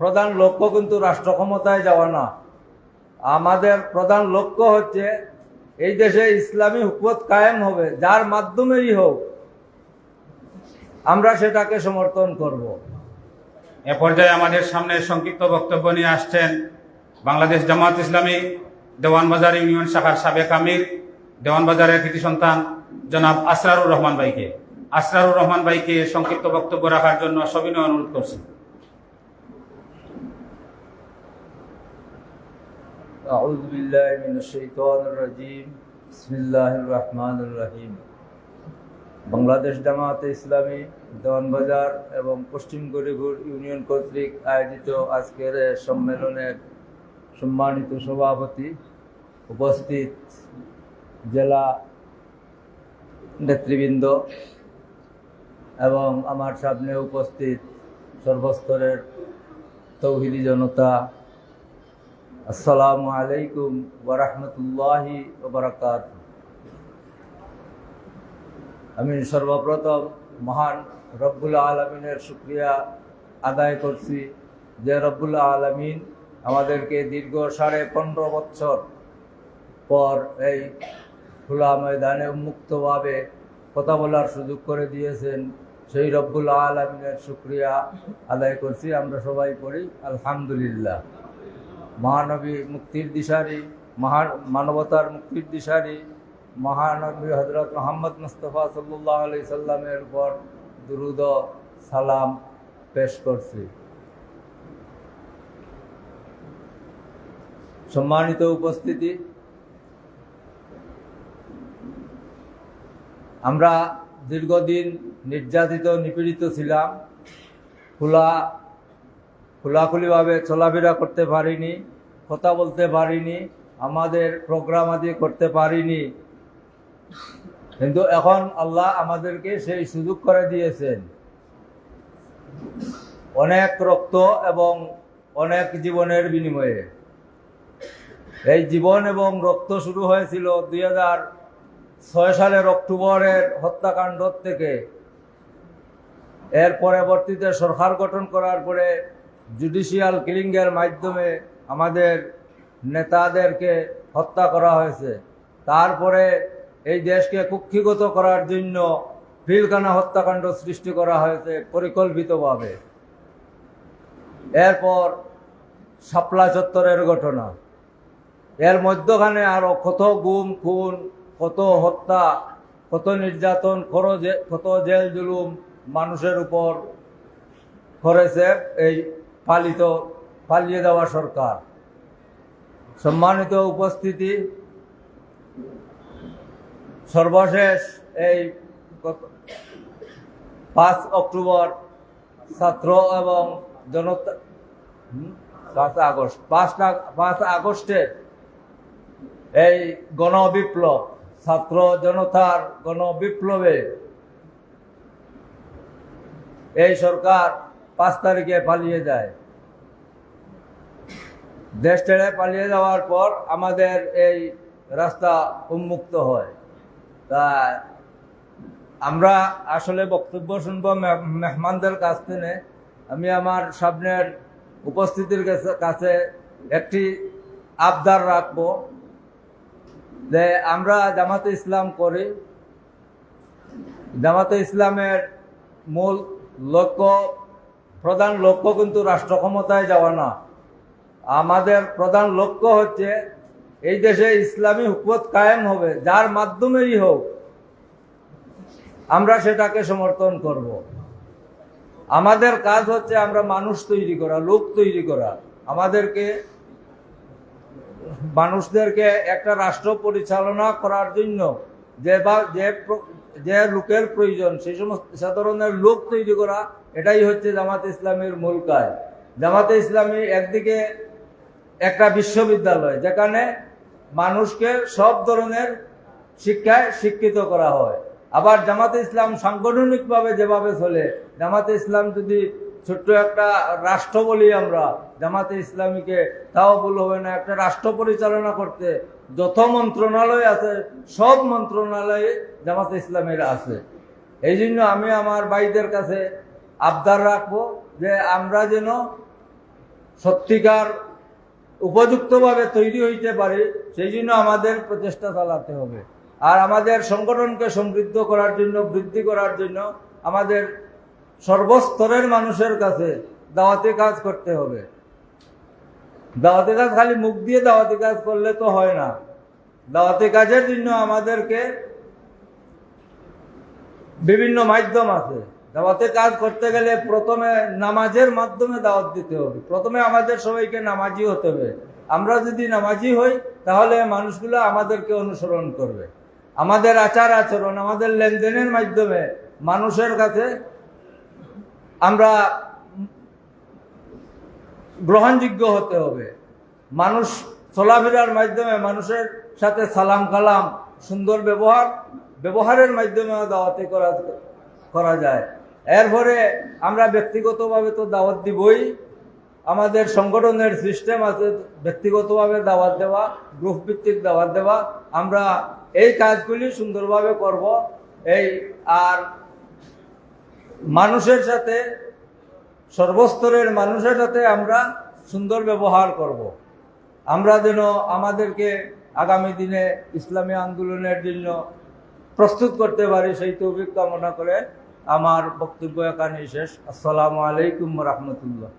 প্রধান লক্ষ্য কিন্তু রাষ্ট্র ক্ষমতায় যাওয়া না। আমাদের প্রধান লক্ষ্য হচ্ছে এই দেশে ইসলামী হুকুমত কায়েম হবে, যার মাধ্যমেই হোক আমরা সেটাকে সমর্থন করব। এ পর্যায়ে আমাদের সামনে সংক্ষিপ্ত বক্তব্য নিয়ে আসছেন বাংলাদেশ জামাত ইসলামী দেওয়ানবাজার ইউনিয়ন শাখার সাবেক আমির, দেওয়ানবাজারের কৃতি সন্তান জনাব আসরারুর রহমান ভাইকে। আসরারুর রহমান ভাইকে সংক্ষিপ্ত বক্তব্য রাখার জন্য সবিনয় অনুরোধ করছি। আউযু বিল্লাহি মিনাশ শাইতানির রাজীম। বিসমিল্লাহির রহমানির রহিম। বাংলাদেশ জামাতে ইসলামী দেওয়ানবাজার এবং পশ্চিম গরিপুর ইউনিয়ন কর্তৃক আয়োজিত আজকের সম্মেলনের সম্মানিত সভাপতি, উপস্থিত জেলা নেতৃবৃন্দ এবং আমার সামনে উপস্থিত সর্বস্তরের তৌহিদি জনতা, আসসালামু আলাইকুম ওয়া রাহমাতুল্লাহি ওয়া বারাকাতুহু। আমি সর্বপ্রথম মহান রব্বুল আলমিনের শুকরিয়া আদায় করছি যে রব্বুল আলমিন আমাদেরকে দীর্ঘ 15.5 বছর পর এই খোলা ময়দানে মুক্তভাবে কথা বলার সুযোগ করে দিয়েছেন। সেই রব্বুল আলমিনের শুকরিয়া আদায় করছি। আমরা সবাই পড়ি আলহামদুলিল্লাহ। মহানবী মুক্তির দিশারি, মানবতার মুক্তির দিশারি মহানবী হযরত মুহাম্মদ মুস্তাফা সাল্লাল্লাহু আলাইহি সাল্লামের উপর দুরূদ ও সালাম পেশ করছি। সম্মানিত উপস্থিতি, আমরা দীর্ঘদিন নির্যাতিত নিপীড়িত ছিলাম। খোলাখুলিভাবে চলাফেরা করতে পারিনি, কথা বলতে পারিনি, আমাদের প্রোগ্রাম আদি করতে পারিনি। কিন্তু এখন আল্লাহ আমাদেরকে সেই সুযোগ করে দিয়েছেন। অনেক রক্ত এবং অনেক জীবনের বিনিময়ে। এই জীবন এবং রক্ত শুরু হয়েছিল 2006 সালের অক্টোবরের হত্যাকাণ্ড থেকে। এর পরবর্তীতে সরকার গঠন করার পরে জুডিশিয়াল কিলিংয়ের মাধ্যমে আমাদের নেতাদেরকে হত্যা করা হয়েছে। তারপরে এই দেশকে কুক্ষিগত করার জন্য পিলখানা হত্যাকাণ্ড সৃষ্টি করা হয়েছে পরিকল্পিতভাবে। এরপর শাপলা চত্বরের ঘটনা, এর মধ্যখানে আরো কত গুম খুন, কত হত্যা, কত নির্যাতন, কত জেল জুলুম মানুষের উপর করেছে এই পালিয়ে যাওয়া সরকার। সম্মানিত উপস্থিতি, সর্বশেষ এই 5 অক্টোবর ছাত্র এবং জনতা 5 আগস্টে এই গণবিপ্লব, ছাত্র জনতার গণবিপ্লবে এই সরকার 5 তারিখে পালিয়ে যায়। দেশ ছেড়ে পালিয়ে যাওয়ার পর আমাদের এই রাস্তা উন্মুক্ত হয়। তা আমরা আসলে বক্তব্য শুনবো মেহমানদের কাছ থেকে। আমি আমার সামনের উপস্থিতির কাছে একটি আবদার রাখবো যে আমরা জামাতে ইসলাম করি। জামাতে ইসলামের মূল লক্ষ্য, প্রধান লক্ষ্য কিন্তু রাষ্ট্র ক্ষমতায় যাওয়া না। আমাদের প্রধান লক্ষ্য হচ্ছে এই দেশে ইসলামী হুকুমত কায়েম হবে, যার মাধ্যমেই হোক আমরা সেটাকে সমর্থন করব। আমাদের কাজ হচ্ছে আমরা মানুষ তৈরি করা, লোক তৈরি করা। আমাদেরকে মানুষদেরকে একটা রাষ্ট্র পরিচালনা করার জন্য যে লোকের প্রয়োজন, সেই সমস্ত ধরনের লোক তৈরি করা, এটাই হচ্ছে জামাতে ইসলামের মূল কাজ। জামাতে ইসলামী একদিকে একটা বিশ্ববিদ্যালয়, যেখানে মানুষকে সব ধরনের শিক্ষায় শিক্ষিত করা হয়। আবার জামাতে ইসলাম সাংগঠনিকভাবে যেভাবে চলে, জামাতে ইসলাম যদি ছোট্ট একটা রাষ্ট্র বলি আমরা, জামাতে ইসলামীকে তাও ভুল হবে না। একটা রাষ্ট্র পরিচালনা করতে যত মন্ত্রণালয় আছে, সব মন্ত্রণালয়ে জামাতে ইসলামের আছে। এই জন্য আমি আমার ভাইদের কাছে আবদার রাখবো যে আমরা যেন সত্যিকার উপযুক্তভাবে তৈরি হইতে পারে, সেই জন্য আমাদের প্রচেষ্টা চালাতে হবে। আর আমাদের সংগঠনকে সমৃদ্ধ করার জন্য, বৃদ্ধি করার জন্য আমাদের সর্বস্তরের মানুষের কাছে দাওয়াতি কাজ করতে হবে। দাওয়াতি কাজ খালি মুখ দিয়ে দাওয়াতি কাজ করলে তো হয় না। দাওয়াতি কাজের জন্য আমাদেরকে বিভিন্ন মাধ্যম আছে। দাওয়াতে কাজ করতে গেলে প্রথমে নামাজের মাধ্যমে দাওয়াত দিতে হবে। প্রথমে আমাদের সবাইকে নামাজি হতে হবে। আমরা যদি নামাজি হই তাহলে মানুষগুলো আমাদেরকে অনুসরণ করবে। আমাদের আচার আচরণ, আমাদের লেনদেনের মাধ্যমে মানুষের কাছে আমরা গ্রহণযোগ্য হতে হবে। মানুষ চলাফেরার মাধ্যমে মানুষের সাথে সালাম কালাম, সুন্দর ব্যবহারের মাধ্যমে দাওয়াতি করা যায়। এরপরে আমরা ব্যক্তিগতভাবে তো দাওয়াত দিবই। আমাদের সংগঠনের সিস্টেম আছে ব্যক্তিগতভাবে দাওয়াত দেওয়া, গ্রুপ ভিত্তিক দাওয়াত দেওয়া। আমরা এই কাজগুলি সুন্দরভাবে করব। আর মানুষের সাথে, সর্বস্তরের মানুষের সাথে আমরা সুন্দর ব্যবহার করব। আমরা যেন আমাদেরকে আগামী দিনে ইসলামী আন্দোলনের জন্য প্রস্তুত করতে পারি, সেই তৌফিক কামনা করে আমার বক্তব্য এখানেই শেষ। আসসালামু আলাইকুম রহমতুল্লাহ।